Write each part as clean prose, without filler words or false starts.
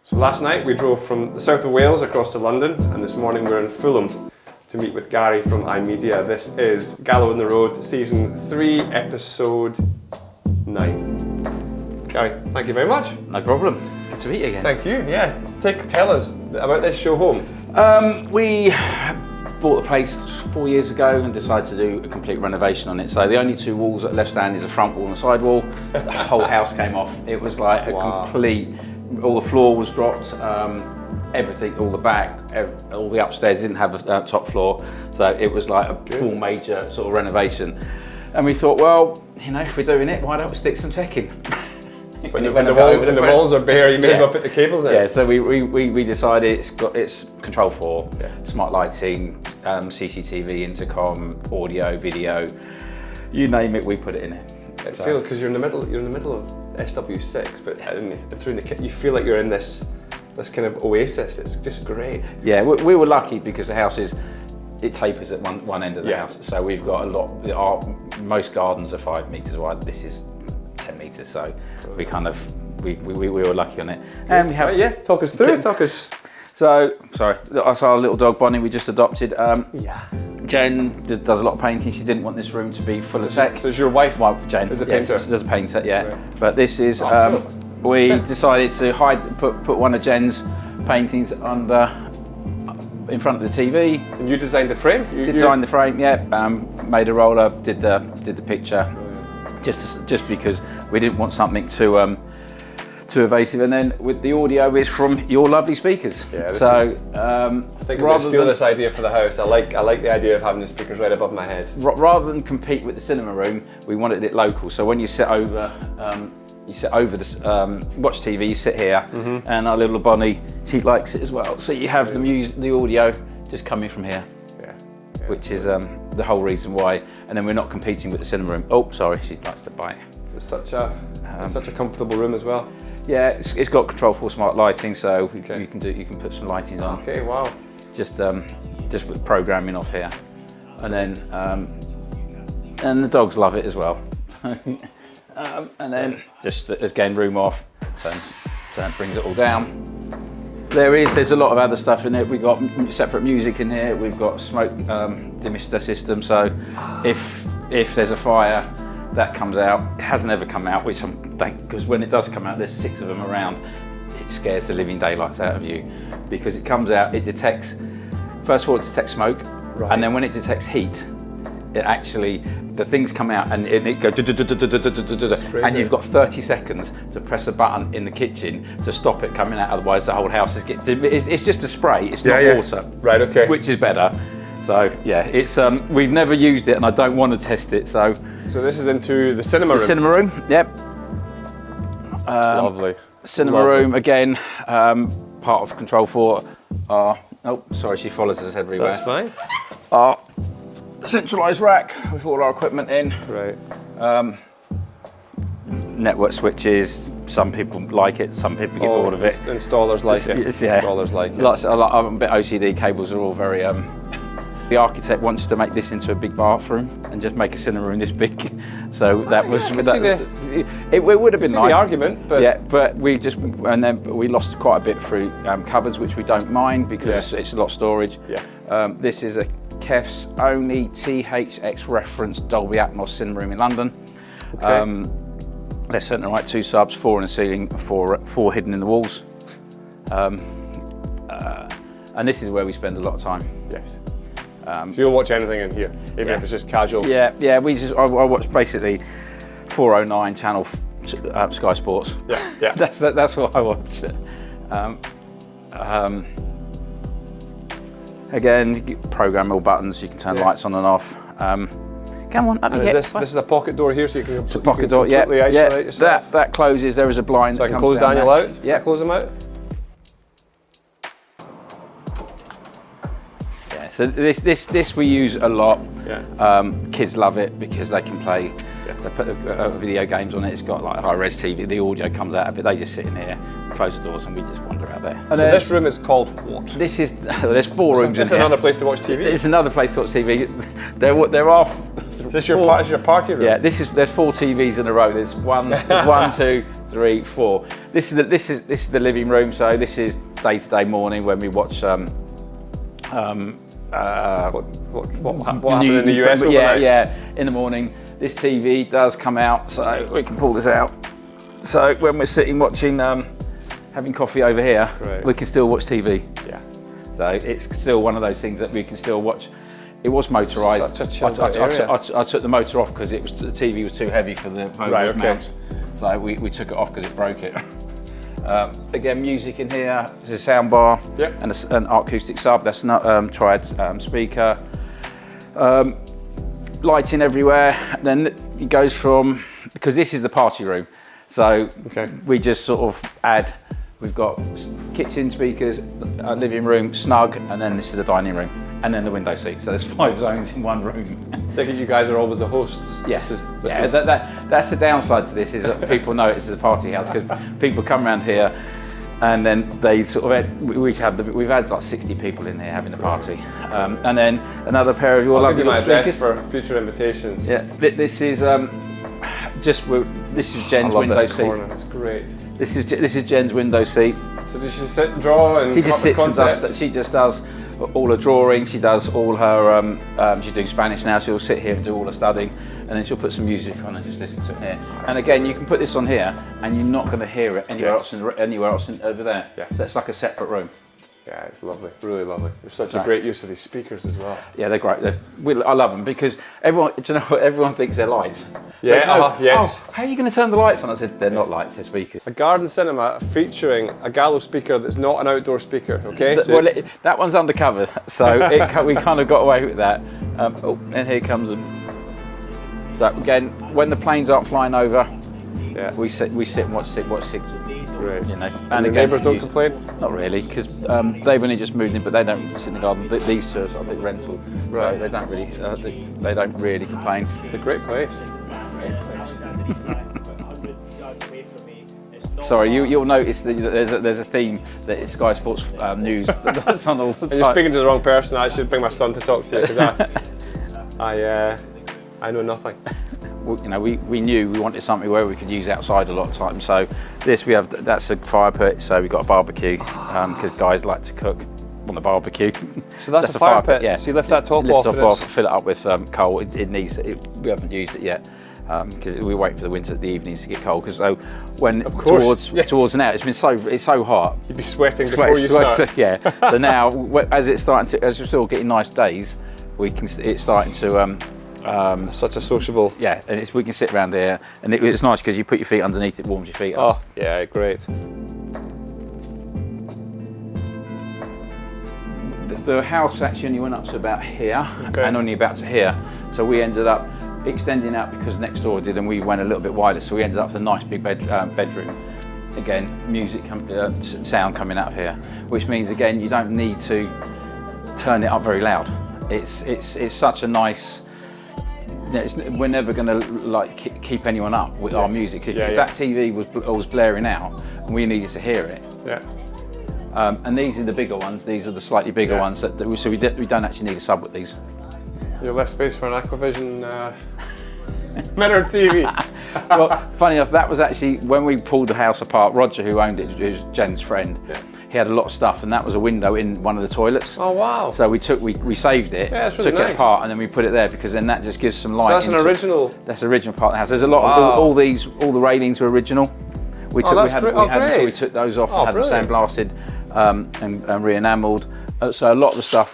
So last night we drove from the south of Wales across to London, and this morning we're in Fulham to meet with Gary from iMedia. This is Gallo on the Road, Season 3, Episode 9. Gary, thank you very much. No problem. Good to meet you again. Thank you, yeah. Tell us about this show home. We bought the place 4 years ago and decided to do a complete renovation on it. So the only two walls that are left standing is a front wall and a side wall. The whole house came off. It was like a complete, all the floor was dropped, everything, all the back, all the upstairs didn't have a top floor. So it was like a full major sort of renovation. And we thought, well, you know, if we're doing it, why don't we stick some tech in? When the walls are bare, you may as well put the cables in. Yeah, so we decided it's Control 4, smart lighting, CCTV, intercom, audio, video, you name it, we put it in it. I feel because you're in the middle of SW6, but through the kit, you feel like you're in this kind of oasis. It's just great. Yeah, we were lucky because the house it tapers at one end of the house, so we've got a lot. Most gardens are 5 meters wide. This is 10 meters, so we were lucky on it. And we have talk us through it. So that's our little dog Bonnie we just adopted. Jen does a lot of painting. She didn't want this room to be full of tech. So is your wife Jen is a painter? She does a painter, yeah. Right. But this is we decided to put one of Jen's paintings in front of the TV. And you designed the frame? You designed the frame, yeah. Made a roller, did the picture. Just because we didn't want something too evasive, and then with the audio, it's from your lovely speakers. Yeah, I think I'm going to steal this idea for the house. I like the idea of having the speakers right above my head. Rather than compete with the cinema room, we wanted it local. So when you sit over, this watch TV, you sit here, and our little Bonnie, she likes it as well. So you have the audio just coming from here, which is the whole reason why. And then we're not competing with the cinema room. Oh, sorry, she likes to bite. It's such a comfortable room as well. Yeah, it's got Control 4 smart lighting, so you can put some lighting on. Okay, wow. Just with programming off here, and then and the dogs love it as well. And then just again room off, brings it all down. There's a lot of other stuff in it. We've got separate music in here. We've got smoke demister system. So if there's a fire, that comes out. It hasn't ever come out, which because when it does come out, there's 6 of them around. It scares the living daylights out of you because it comes out. It detects. First of all, it detects smoke, and then when it detects heat, the things come out and it goes, and you've got 30 seconds to press a button in the kitchen to stop it coming out. Otherwise, the whole house it's just a spray. It's not water, right? Okay, which is better. So yeah, it's we've never used it, and I don't want to test it. So this is into the cinema room. Cinema room, yep. It's lovely. Cinema room again, part of Control 4. Oh, sorry, she follows us everywhere. That's fine. Our centralised rack with all our equipment in. Right. Network switches. Some people like it. Some people get bored of it. Installers like it. Installers like it. I'm a bit OCD. Cables are all very. The architect wants to make this into a big bathroom and just make a cinema room this big. So that was it would have been nice. The argument, but but we lost quite a bit through cupboards, which we don't mind because it's a lot of storage. Yeah. This is a Kef's only THX reference Dolby Atmos cinema room in London. Okay. Left, centre, right, 2 subs, 4 in the ceiling, 4 hidden in the walls. And this is where we spend a lot of time. Yes. So you'll watch anything in here, even if it's just casual. Yeah. I watch basically 409 channel Sky Sports. Yeah. that's what I watch. Again, you can program all buttons. You can turn lights on and off. Come on, up you get. This is a pocket door here, so you can completely isolate yourself. That closes. There is a blind. So I can close Daniel out. Yeah, close him out. So this we use a lot. Yeah. Kids love it because they can play. They put video games on it. It's got like high-res TV. The audio comes out of it. They just sit in here, close the doors, and we just wander out there. And so this room is called what? There's 4 rooms in here. It's another place to watch TV. It's another place to watch TV. There are. Is this your party room? Yeah. There's 4 TVs in a row. There's one, 2, 3, 4. this is the living room. So this is day-to-day morning when we watch. What happened in the US overnight? Yeah. In the morning, this TV does come out, so we can pull this out. So when we're sitting watching, having coffee over here, we can still watch TV. Yeah. So it's still one of those things that we can still watch. It was motorised. Such a chilled out area. I took the motor off because the TV was too heavy for the mount. So we took it off because it broke it. Again, music in here. There's a sound bar and an acoustic sub. That's not tried speaker. Lighting everywhere. Then it goes from, because this is the party room. So we just sort of add. We've got kitchen speakers, living room, snug, and then this is the dining room, and then the window seat. So there's 5 zones in one room. I think you guys are always the hosts. Yes. That's the downside to this, is that people know it's a party house, because people come around here and then they sort of, we've had like 60 people in here having a party. And then another pair of your lovely my address speakers. for future invitations. Yeah, this is this is Jen's window seat. Corner. It's great. This is Jen's window seat. So does she sit and draw and she just sits and does? She just does all her drawing. She does all her. She's doing Spanish now. She'll sit here and do all her studying, and then she'll put some music on and just listen to it here. And again, you can put this on here, and you're not going to hear it anywhere else. Anywhere else over there. Yeah. So that's like a separate room. Yeah, it's lovely, really lovely. It's such a great use of these speakers as well. Yeah, they're great. I love them because everyone, do you know what? Everyone thinks they're lights. Yeah, yes. Oh, how are you going to turn the lights on? I said, they're not lights, they're speakers. A garden cinema featuring a Gallo speaker that's not an outdoor speaker, okay? That one's undercover, so we kind of got away with that. And here comes them. So again, when the planes aren't flying over, we sit and watch six. Great. You know, and the neighbours don't complain? Not really, because they've only just moved in, but they don't sit in the garden. These two are sort of rental, right? So they don't really complain. It's a great place. Great place. Sorry, you'll notice that there's a theme that it's Sky Sports News that's on all the time. And you're speaking to the wrong person. I should bring my son to talk to you, because I know nothing. You know, we knew we wanted something where we could use outside a lot of times. So that's a fire pit. So we've got a barbecue because guys like to cook on the barbecue. So that's a fire pit. Yeah. So you lift that top off, fill it up with coal. We haven't used it yet because we're waiting for the winter, the evenings to get cold. Because when towards now, it's so hot. You'd be sweating before you start. Yeah. So now, as we're still getting nice days, it's starting to. Such a sociable. Yeah, and we can sit around here, and it's nice because you put your feet underneath, it warms your feet up. Oh, yeah, great. The house actually only went up to about here, and only about to here. So we ended up extending out because next door did, and we went a little bit wider. So we ended up with a nice big bedroom. Again, music, sound coming out of here, which means again you don't need to turn it up very loud. It's such a nice. We're never going to keep anyone up with our music, because if that TV was blaring out and we needed to hear it. Yeah. And these are the bigger ones. These are the slightly bigger ones. So we don't actually need a sub with these. You have left space for an Aquavision mirror TV. Well, funny enough, that was actually when we pulled the house apart. Roger, who owned it, who's Jen's friend. Yeah. He had a lot of stuff, and that was a window in one of the toilets. Oh wow! So we saved it, that's really nice. It apart, and then we put it there because then that just gives some light. So that's an original. That's the original part of the house. There's a lot of all the railings were original. We took took those off and had them sandblasted and re-enamelled. So a lot of the stuff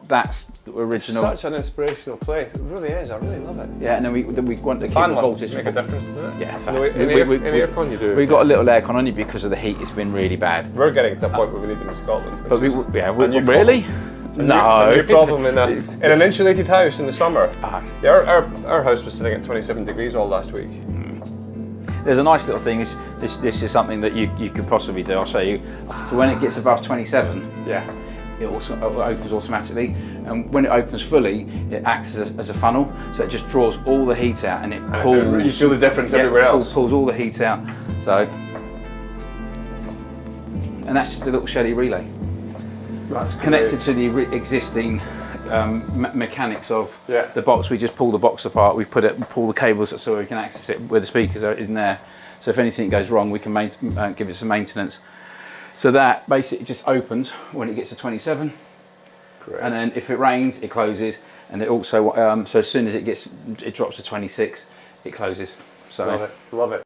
that's original. Such an inspirational place. It really is. I really love it. Yeah, and then we want to keep fan the voltage. Make a difference, does it? Yeah. In aircon you do. We got a little aircon only because of the heat. It's been really bad. We're getting to a point where we need them in Scotland. But really? It's a new problem in an insulated house in the summer. Our house was sitting at 27 degrees all last week. There's a nice little thing. This is something that you could possibly do. I'll show you. So when it gets above 27, it opens automatically, and when it opens fully, it acts as a funnel. So it just draws all the heat out, and it pulls. You feel the difference everywhere else. Pulls all the heat out. So, and that's just a little Shelly relay. That's connected to the existing mechanics of the box. We just pull the box apart. We pull the cables so we can access it where the speakers are in there. So if anything goes wrong, we can give it some maintenance. So that basically just opens when it gets to 27. Great. And then if it rains, it closes. And it also, so as soon as it drops to 26, it closes. So love it, love it.